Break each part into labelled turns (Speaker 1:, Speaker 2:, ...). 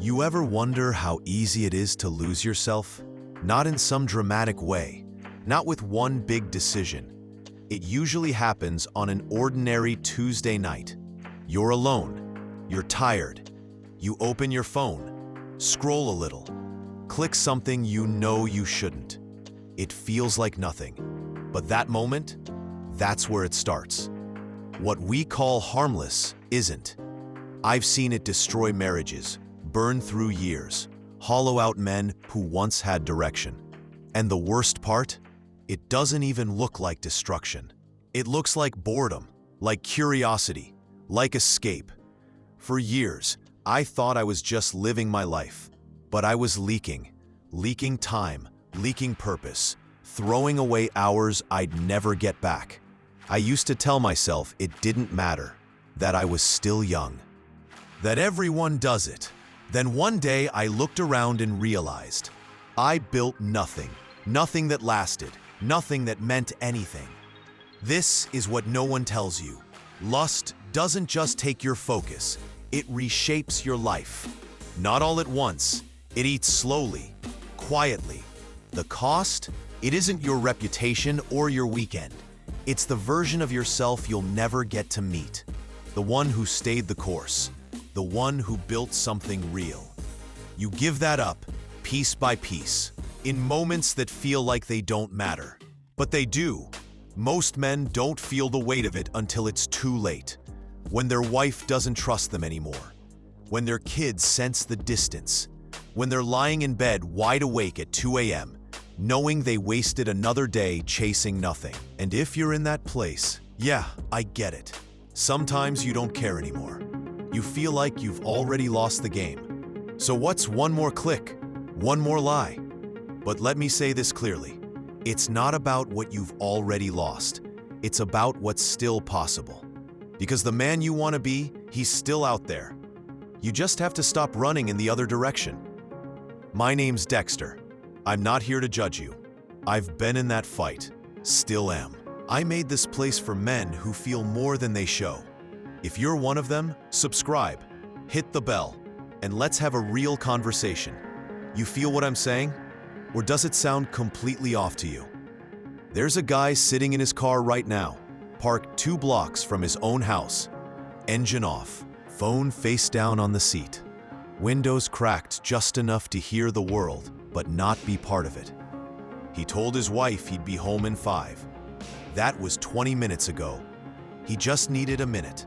Speaker 1: You ever wonder how easy it is to lose yourself? Not in some dramatic way, not with one big decision. It usually happens on an ordinary Tuesday night. You're alone, you're tired, you open your phone, scroll a little, click something you know you shouldn't. It feels like nothing, but that moment, that's where it starts. What we call harmless isn't. I've seen it destroy marriages, burn through years, hollow out men who once had direction. And the worst part? It doesn't even look like destruction. It looks like boredom, like curiosity, like escape. For years, I thought I was just living my life, but I was leaking time, leaking purpose, throwing away hours I'd never get back. I used to tell myself it didn't matter, that I was still young, that everyone does it. Then one day I looked around and realized I built nothing, nothing that lasted, nothing that meant anything. This is what no one tells you. Lust doesn't just take your focus, it reshapes your life. Not all at once, it eats slowly, quietly. The cost? It isn't your reputation or your weekend. It's the version of yourself you'll never get to meet. The one who stayed the course. The one who built something real. You give that up, piece by piece, in moments that feel like they don't matter. But they do. Most men don't feel the weight of it until it's too late. When their wife doesn't trust them anymore. When their kids sense the distance. When they're lying in bed wide awake at 2 a.m., knowing they wasted another day chasing nothing. And if you're in that place, yeah, I get it. Sometimes you don't care anymore. You feel like you've already lost the game. So what's one more click? One more lie? But let me say this clearly. It's not about what you've already lost. It's about what's still possible. Because the man you want to be, he's still out there. You just have to stop running in the other direction. My name's Dexter. I'm not here to judge you. I've been in that fight. Still am. I made this place for men who feel more than they show. If you're one of them, subscribe, hit the bell, and let's have a real conversation. You feel what I'm saying? Or does it sound completely off to you? There's a guy sitting in his car right now, parked 2 blocks from his own house. Engine off, phone face down on the seat. Windows cracked just enough to hear the world, but not be part of it. He told his wife he'd be home in 5. That was 20 minutes ago. He just needed a minute.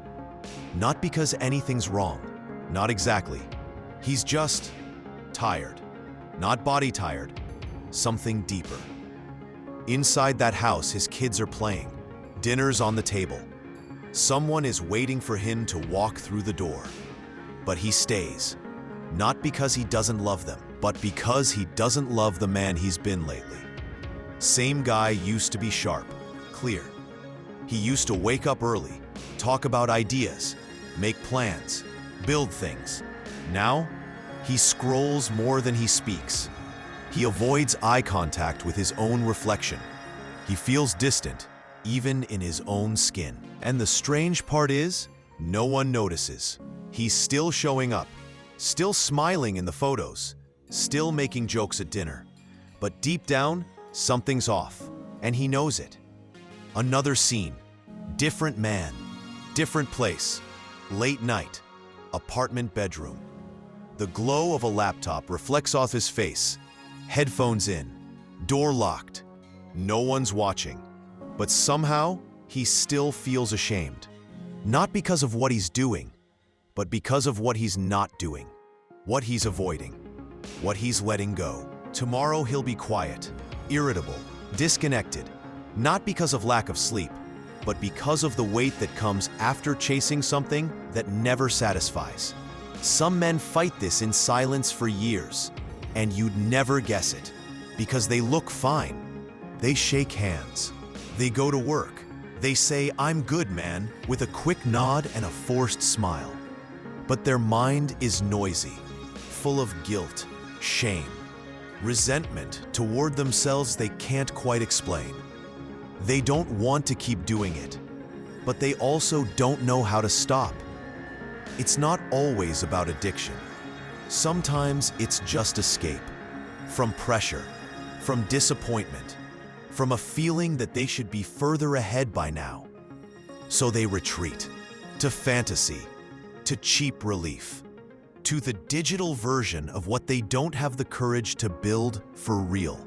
Speaker 1: Not because anything's wrong. Not exactly. He's just tired. Not body tired. Something deeper. Inside that house, his kids are playing. Dinner's on the table. Someone is waiting for him to walk through the door. But he stays. Not because he doesn't love them, but because he doesn't love the man he's been lately. Same guy used to be sharp, clear. He used to wake up early, talk about ideas, make plans, build things. Now, he scrolls more than he speaks. He avoids eye contact with his own reflection. He feels distant, even in his own skin. And the strange part is, no one notices. He's still showing up, still smiling in the photos, still making jokes at dinner. But deep down, something's off, and he knows it. Another scene, different man, different place, late night, apartment bedroom. The glow of a laptop reflects off his face, headphones in, door locked. No one's watching, but somehow he still feels ashamed. Not because of what he's doing, but because of what he's not doing, what he's avoiding, what he's letting go. Tomorrow he'll be quiet, irritable, disconnected, not because of lack of sleep, but because of the weight that comes after chasing something that never satisfies. Some men fight this in silence for years, and you'd never guess it, because they look fine. They shake hands. They go to work. They say, "I'm good, man," with a quick nod and a forced smile. But their mind is noisy, full of guilt, shame, resentment toward themselves they can't quite explain. They don't want to keep doing it, but they also don't know how to stop. It's not always about addiction. Sometimes it's just escape. From pressure, from disappointment, from a feeling that they should be further ahead by now. So they retreat to fantasy, to cheap relief, to the digital version of what they don't have the courage to build for real.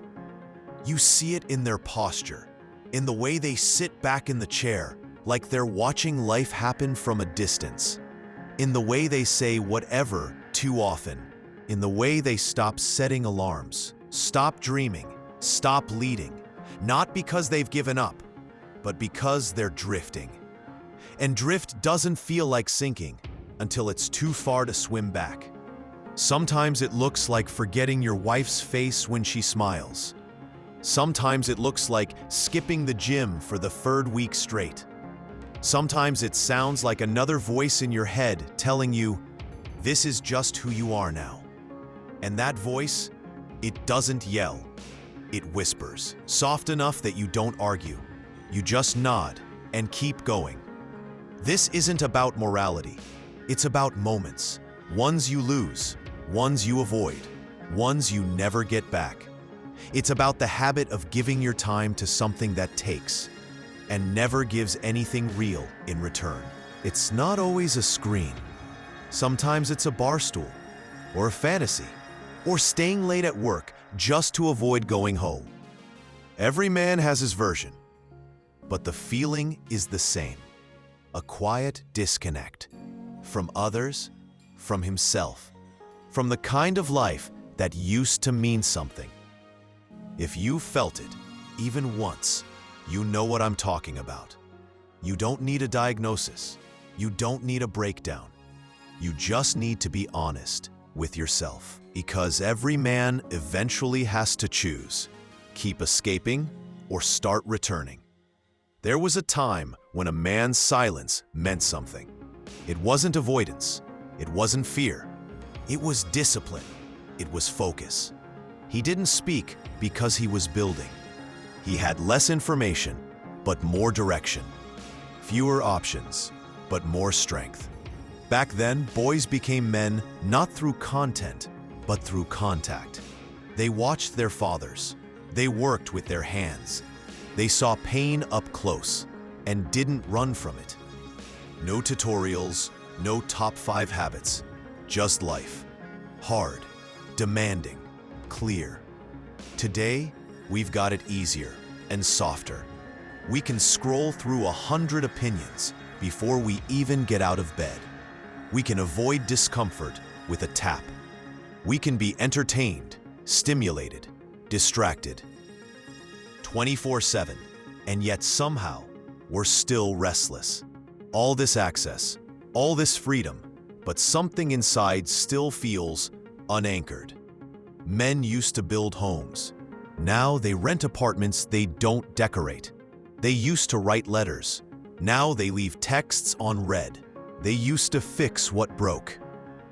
Speaker 1: You see it in their posture, in the way they sit back in the chair, like they're watching life happen from a distance, in the way they say whatever too often, in the way they stop setting alarms, stop dreaming, stop leading, not because they've given up, but because they're drifting. And drift doesn't feel like sinking until it's too far to swim back. Sometimes it looks like forgetting your wife's face when she smiles. Sometimes it looks like skipping the gym for the third week straight. Sometimes it sounds like another voice in your head telling you, this is just who you are now. And that voice, it doesn't yell. It whispers, soft enough that you don't argue. You just nod and keep going. This isn't about morality. It's about moments. Ones you lose, ones you avoid, ones you never get back. It's about the habit of giving your time to something that takes and never gives anything real in return. It's not always a screen. Sometimes it's a bar stool, or a fantasy, or staying late at work just to avoid going home. Every man has his version, but the feeling is the same. A quiet disconnect from others, from himself, from the kind of life that used to mean something. If you felt it, even once, you know what I'm talking about. You don't need a diagnosis. You don't need a breakdown. You just need to be honest with yourself. Because every man eventually has to choose, keep escaping or start returning. There was a time when a man's silence meant something. It wasn't avoidance. It wasn't fear. It was discipline. It was focus. He didn't speak because he was building. He had less information, but more direction. Fewer options, but more strength. Back then, boys became men not through content, but through contact. They watched their fathers. They worked with their hands. They saw pain up close and didn't run from it. No tutorials, no top 5 habits, just life. Hard, demanding, clear. Today, we've got it easier and softer. We can scroll through 100 opinions before we even get out of bed. We can avoid discomfort with a tap. We can be entertained, stimulated, distracted 24/7, and yet somehow we're still restless. All this access, all this freedom, but something inside still feels unanchored. Men used to build homes. Now they rent apartments they don't decorate. They used to write letters. Now they leave texts unread. They used to fix what broke.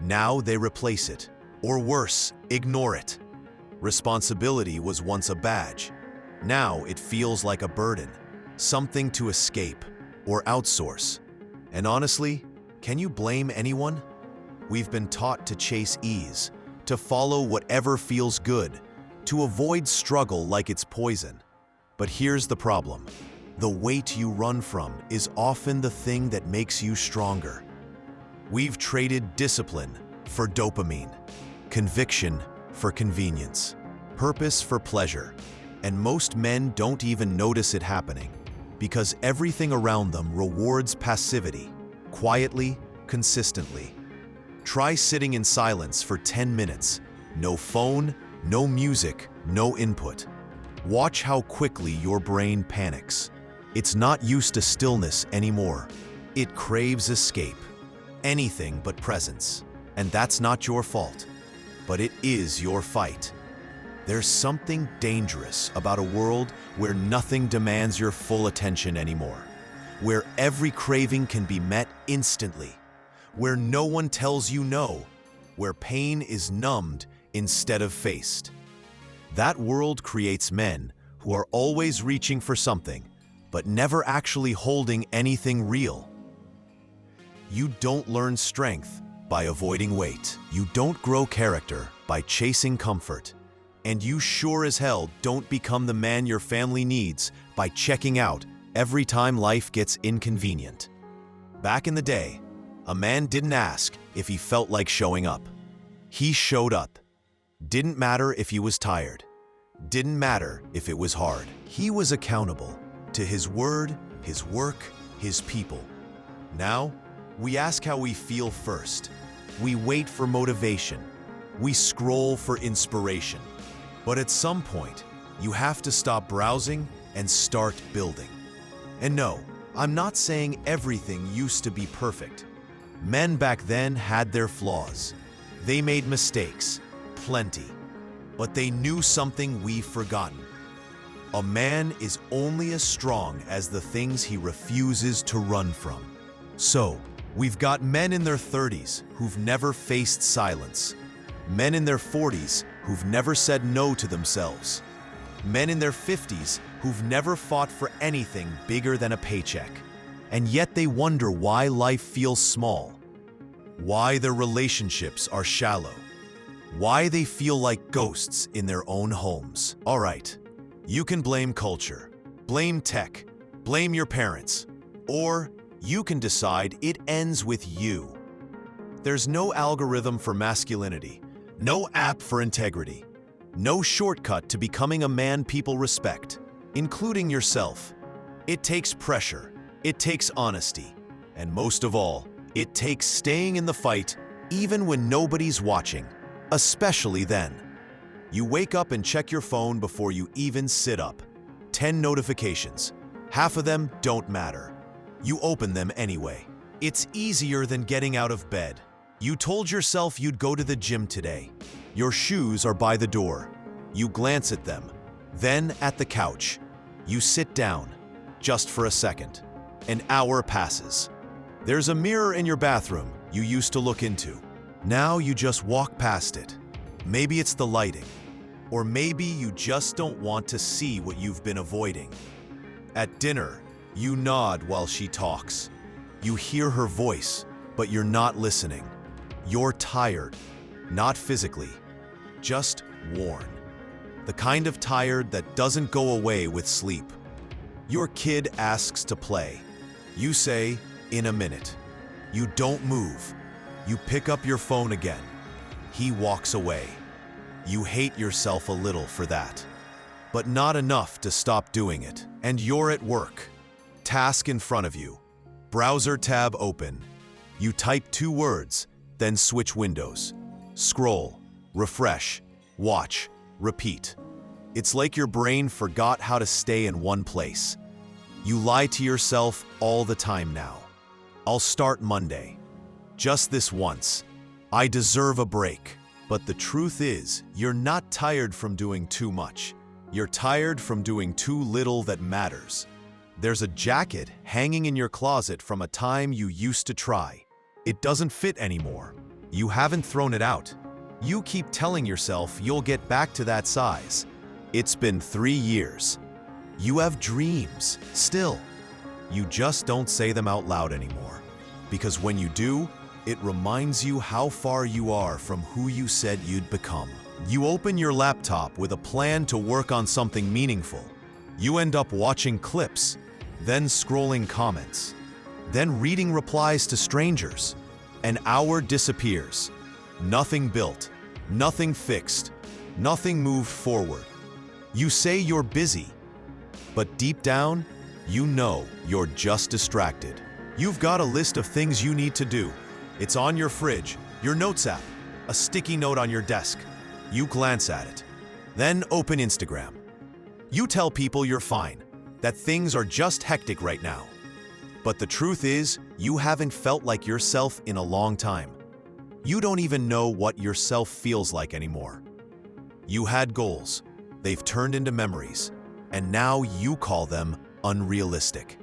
Speaker 1: Now they replace it. Or worse, ignore it. Responsibility was once a badge. Now it feels like a burden, something to escape or outsource. And honestly, can you blame anyone? We've been taught to chase ease, to follow whatever feels good, to avoid struggle like it's poison. But here's the problem. The weight you run from is often the thing that makes you stronger. We've traded discipline for dopamine, conviction for convenience, purpose for pleasure, and most men don't even notice it happening because everything around them rewards passivity, quietly, consistently. Try sitting in silence for 10 minutes. No phone, no music, no input. Watch how quickly your brain panics. It's not used to stillness anymore. It craves escape, anything but presence. And that's not your fault, but it is your fight. There's something dangerous about a world where nothing demands your full attention anymore, where every craving can be met instantly, where no one tells you no, where pain is numbed instead of faced. That world creates men who are always reaching for something, but never actually holding anything real. You don't learn strength by avoiding weight. You don't grow character by chasing comfort. And you sure as hell don't become the man your family needs by checking out every time life gets inconvenient. Back in the day, a man didn't ask if he felt like showing up. He showed up. Didn't matter if he was tired. Didn't matter if it was hard. He was accountable to his word, his work, his people. Now, we ask how we feel first. We wait for motivation. We scroll for inspiration. But at some point, you have to stop browsing and start building. And no, I'm not saying everything used to be perfect. Men back then had their flaws. They made mistakes, plenty. But they knew something we've forgotten. A man is only as strong as the things he refuses to run from. So, we've got men in their 30s who've never faced silence. Men in their 40s who've never said no to themselves. Men in their 50s who've never fought for anything bigger than a paycheck. And yet they wonder why life feels small. Why their relationships are shallow. Why they feel like ghosts in their own homes. All right, you can blame culture, blame tech, blame your parents, or you can decide it ends with you. There's no algorithm for masculinity, no app for integrity, no shortcut to becoming a man people respect, including yourself. It takes pressure, it takes honesty, and most of all, it takes staying in the fight even when nobody's watching, especially then. You wake up and check your phone before you even sit up. 10 notifications. Half of them don't matter. You open them anyway. It's easier than getting out of bed. You told yourself you'd go to the gym today. Your shoes are by the door. You glance at them, then at the couch. You sit down, just for a second. An hour passes. There's a mirror in your bathroom you used to look into. Now you just walk past it. Maybe it's the lighting, or maybe you just don't want to see what you've been avoiding. At dinner, you nod while she talks. You hear her voice, but you're not listening. You're tired, not physically, just worn. The kind of tired that doesn't go away with sleep. Your kid asks to play. You say, "In a minute." You don't move. You pick up your phone again. He walks away. You hate yourself a little for that, but not enough to stop doing it. And you're at work. Task in front of you. Browser tab open. You type 2 words, then switch windows. Scroll, refresh, watch, repeat. It's like your brain forgot how to stay in one place. You lie to yourself all the time now. I'll start Monday. Just this once. I deserve a break. But the truth is, you're not tired from doing too much. You're tired from doing too little that matters. There's a jacket hanging in your closet from a time you used to try. It doesn't fit anymore. You haven't thrown it out. You keep telling yourself you'll get back to that size. It's been 3 years. You have dreams, still. You just don't say them out loud anymore. Because when you do, it reminds you how far you are from who you said you'd become. You open your laptop with a plan to work on something meaningful. You end up watching clips, then scrolling comments, then reading replies to strangers. An hour disappears. Nothing built, nothing fixed, nothing moved forward. You say you're busy, but deep down, you know you're just distracted. You've got a list of things you need to do. It's on your fridge, your notes app, a sticky note on your desk. You glance at it, then open Instagram. You tell people you're fine, that things are just hectic right now. But the truth is, you haven't felt like yourself in a long time. You don't even know what yourself feels like anymore. You had goals, they've turned into memories, and now you call them unrealistic.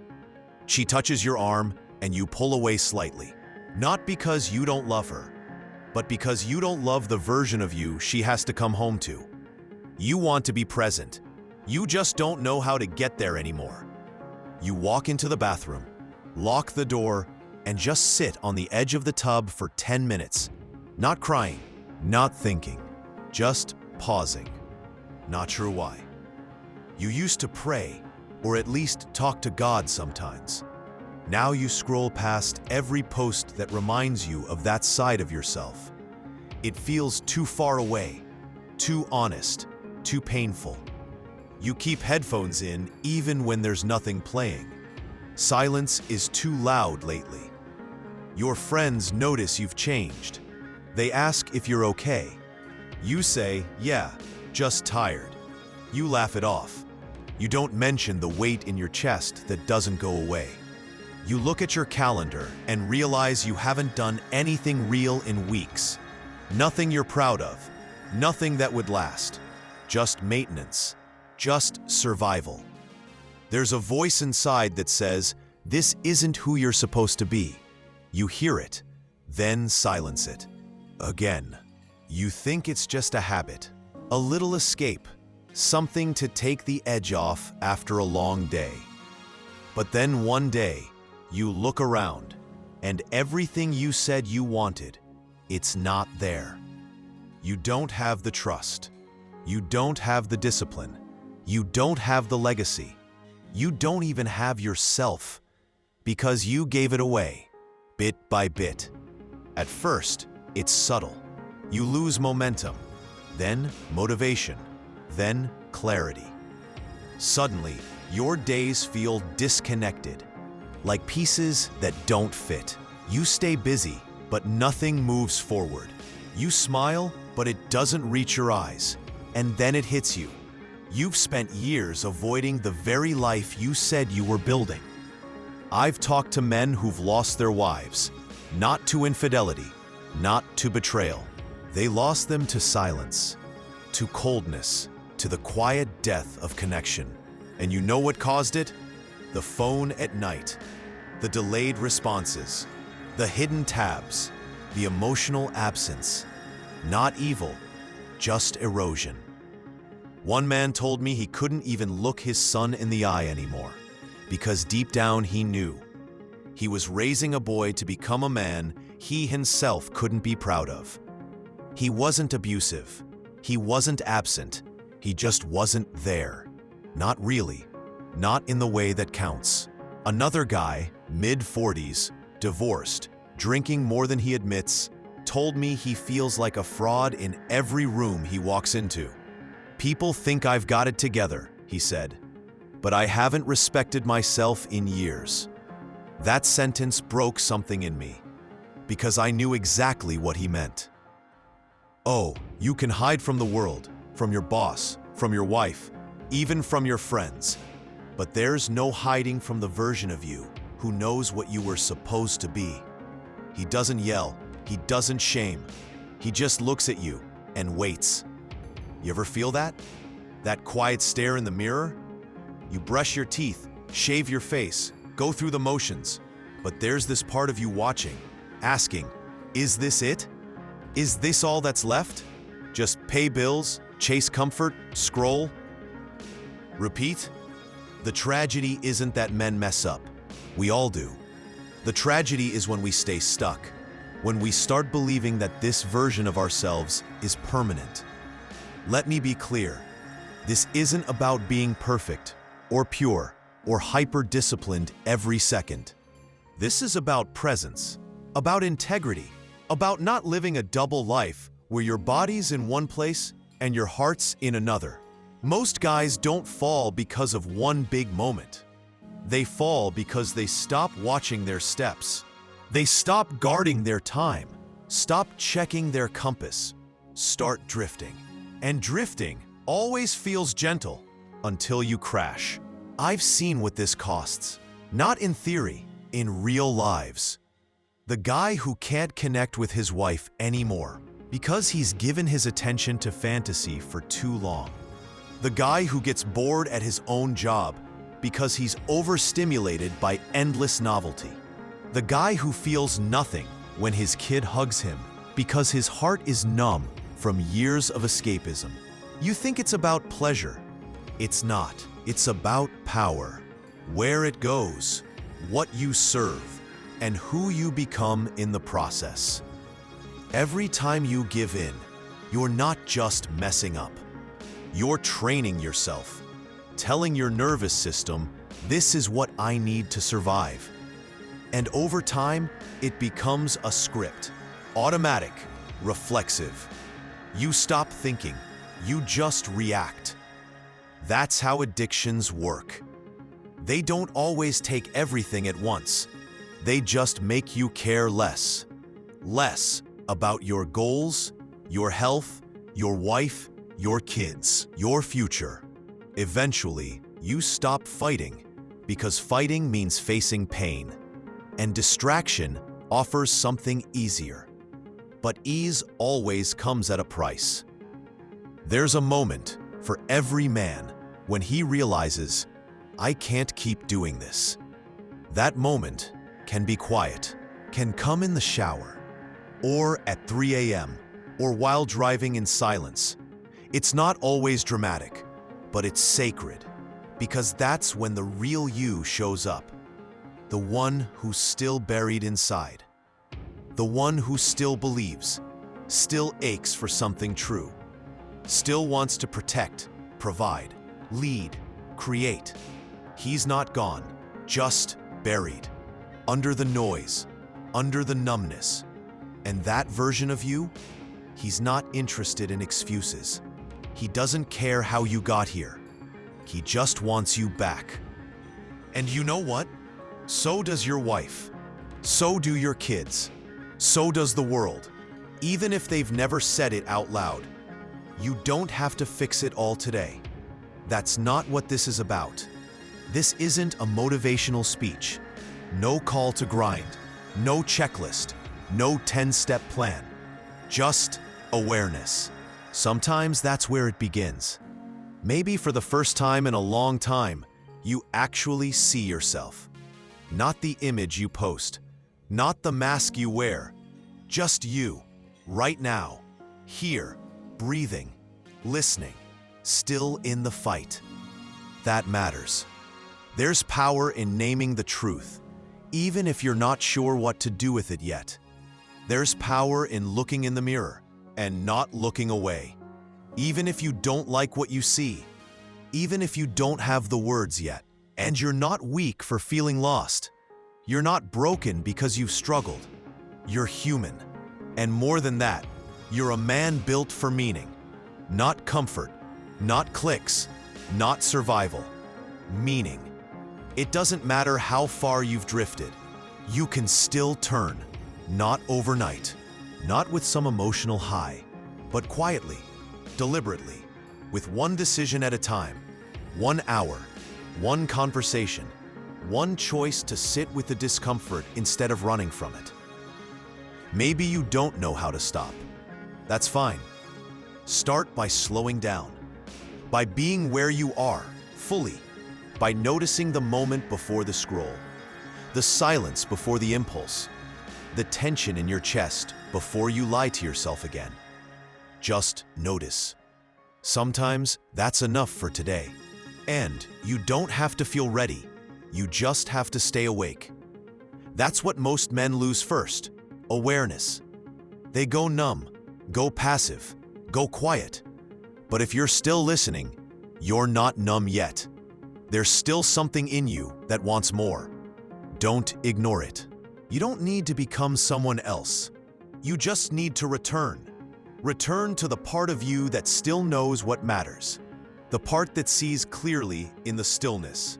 Speaker 1: She touches your arm and you pull away slightly. Not because you don't love her, but because you don't love the version of you she has to come home to. You want to be present. You just don't know how to get there anymore. You walk into the bathroom, lock the door, and just sit on the edge of the tub for 10 minutes. Not crying, not thinking, just pausing. Not sure why. You used to pray, or at least talk to God sometimes. Now you scroll past every post that reminds you of that side of yourself. It feels too far away, too honest, too painful. You keep headphones in even when there's nothing playing. Silence is too loud lately. Your friends notice you've changed. They ask if you're okay. You say, yeah, just tired. You laugh it off. You don't mention the weight in your chest that doesn't go away. You look at your calendar and realize you haven't done anything real in weeks. Nothing you're proud of. Nothing that would last. Just maintenance. Just survival. There's a voice inside that says, this isn't who you're supposed to be. You hear it, then silence it. Again. You think it's just a habit, a little escape, something to take the edge off after a long day. But then one day, you look around, and everything you said you wanted, it's not there. You don't have the trust. You don't have the discipline. You don't have the legacy. You don't even have yourself, because you gave it away, bit by bit. At first, it's subtle. You lose momentum, then motivation, then clarity. Suddenly, your days feel disconnected, like pieces that don't fit. You stay busy, but nothing moves forward. You smile, but it doesn't reach your eyes. And then it hits you. You've spent years avoiding the very life you said you were building. I've talked to men who've lost their wives, not to infidelity, not to betrayal. They lost them to silence, to coldness, to the quiet death of connection. And you know what caused it? The phone at night, the delayed responses, the hidden tabs, the emotional absence. Not evil, just erosion. One man told me he couldn't even look his son in the eye anymore, because deep down he knew. He was raising a boy to become a man he himself couldn't be proud of. He wasn't abusive. He wasn't absent. He just wasn't there. Not really. Not in the way that counts. Another guy, mid-40s, divorced, drinking more than he admits, told me he feels like a fraud in every room he walks into. People think I've got it together, he said, but I haven't respected myself in years. That sentence broke something in me, because I knew exactly what he meant. Oh, you can hide from the world, from your boss, from your wife, even from your friends. But there's no hiding from the version of you who knows what you were supposed to be. He doesn't yell, he doesn't shame. He just looks at you and waits. You ever feel that? That quiet stare in the mirror? You brush your teeth, shave your face, go through the motions, but there's this part of you watching, asking, is this it? Is this all that's left? Just pay bills, chase comfort, scroll? Repeat? The tragedy isn't that men mess up. We all do. The tragedy is when we stay stuck, when we start believing that this version of ourselves is permanent. Let me be clear. This isn't about being perfect, or pure, or hyper-disciplined every second. This is about presence, about integrity, about not living a double life where your body's in one place and your heart's in another. Most guys don't fall because of one big moment. They fall because they stop watching their steps. They stop guarding their time, stop checking their compass, start drifting. And drifting always feels gentle until you crash. I've seen what this costs, not in theory, in real lives. The guy who can't connect with his wife anymore because he's given his attention to fantasy for too long. The guy who gets bored at his own job because he's overstimulated by endless novelty. The guy who feels nothing when his kid hugs him because his heart is numb from years of escapism. You think it's about pleasure. It's not. It's about power. Where it goes, what you serve, and who you become in the process. Every time you give in, you're not just messing up. You're training yourself, telling your nervous system, this is what I need to survive. And over time, it becomes a script, automatic, reflexive. You stop thinking, you just react. That's how addictions work. They don't always take everything at once. They just make you care less. Less about your goals, your health, your wife, your kids, your future. Eventually, you stop fighting because fighting means facing pain. And distraction offers something easier. But ease always comes at a price. There's a moment for every man when he realizes, I can't keep doing this. That moment can be quiet, can come in the shower, or at 3 a.m., or while driving in silence. It's not always dramatic, but it's sacred, because that's when the real you shows up. The one who's still buried inside. The one who still believes, still aches for something true, still wants to protect, provide, lead, create. He's not gone, just buried, under the noise, under the numbness. And that version of you, he's not interested in excuses. He doesn't care how you got here. He just wants you back. And you know what? So does your wife. So do your kids. So does the world, even if they've never said it out loud. You don't have to fix it all today. That's not what this is about. This isn't a motivational speech. No call to grind, no checklist, no 10-step plan. Just awareness. Sometimes that's where it begins. Maybe for the first time in a long time, you actually see yourself. Not the image you post, not the mask you wear, just you, right now, here, breathing, listening, still in the fight. That matters. There's power in naming the truth, even if you're not sure what to do with it yet. There's power in looking in the mirror and not looking away, even if you don't like what you see, even if you don't have the words yet. And you're not weak for feeling lost. You're not broken because you've struggled. You're human. And more than that, you're a man built for meaning. Not comfort, not clicks, not survival. Meaning. It doesn't matter how far you've drifted. You can still turn. Not overnight. Not with some emotional high, but quietly, deliberately, with one decision at a time, 1 hour, one conversation, one choice to sit with the discomfort instead of running from it. Maybe you don't know how to stop. That's fine. Start by slowing down, by being where you are, fully, by noticing the moment before the scroll, the silence before the impulse, the tension in your chest before you lie to yourself again. Just notice. Sometimes that's enough for today. And you don't have to feel ready. You just have to stay awake. That's what most men lose first, awareness. They go numb, go passive, go quiet. But if you're still listening, you're not numb yet. There's still something in you that wants more. Don't ignore it. You don't need to become someone else. You just need to return. Return to the part of you that still knows what matters. The part that sees clearly in the stillness.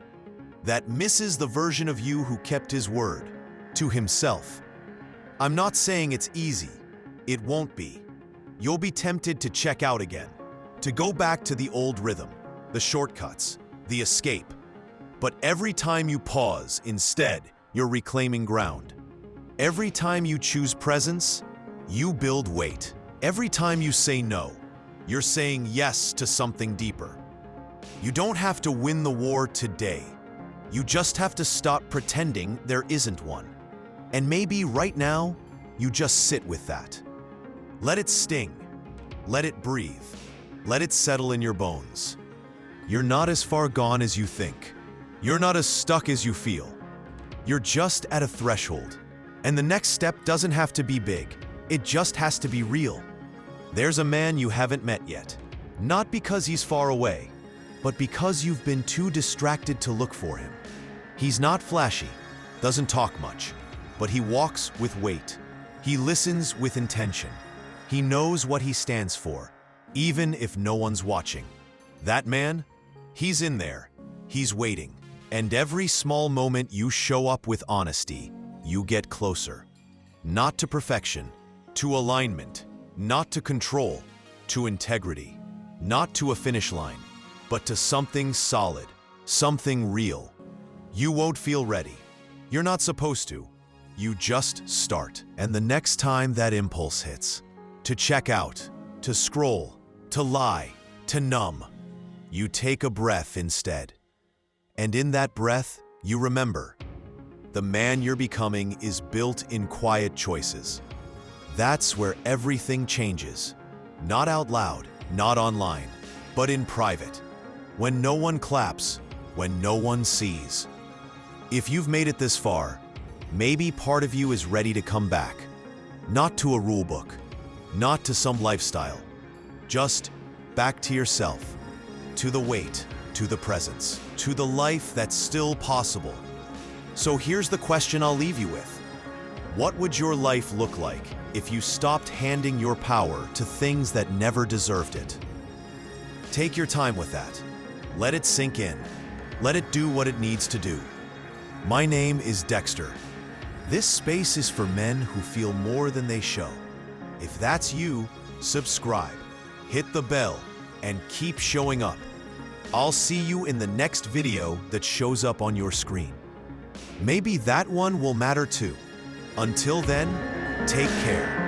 Speaker 1: That misses the version of you who kept his word to himself. I'm not saying it's easy. It won't be. You'll be tempted to check out again, to go back to the old rhythm, the shortcuts, the escape. But every time you pause, instead, you're reclaiming ground. Every time you choose presence, you build weight. Every time you say no, you're saying yes to something deeper. You don't have to win the war today. You just have to stop pretending there isn't one. And maybe right now, you just sit with that. Let it sting. Let it breathe. Let it settle in your bones. You're not as far gone as you think. You're not as stuck as you feel. You're just at a threshold, And the next step doesn't have to be big. It just has to be real. There's a man you haven't met yet. Not because he's far away, but because you've been too distracted to look for him. He's not flashy, doesn't talk much, but he walks with weight. He listens with intention. He knows what he stands for, even if no one's watching. That man, he's in there. He's waiting. And every small moment you show up with honesty, you get closer. Not to perfection, to alignment, not to control, to integrity, not to a finish line, but to something solid, something real. You won't feel ready. You're not supposed to. You just start. And the next time that impulse hits, to check out, to scroll, to lie, to numb, you take a breath instead. And in that breath, you remember, the man you're becoming is built in quiet choices. That's where everything changes. Not out loud, not online, but in private. When no one claps, when no one sees. If you've made it this far, maybe part of you is ready to come back. Not to a rule book, not to some lifestyle. Just back to yourself, to the wait, to the presence, to the life that's still possible. So here's the question I'll leave you with. What would your life look like if you stopped handing your power to things that never deserved it? Take your time with that. Let it sink in. Let it do what it needs to do. My name is Dexter. This space is for men who feel more than they show. If that's you, subscribe, hit the bell, and keep showing up. I'll see you in the next video that shows up on your screen. Maybe that one will matter too. Until then, take care.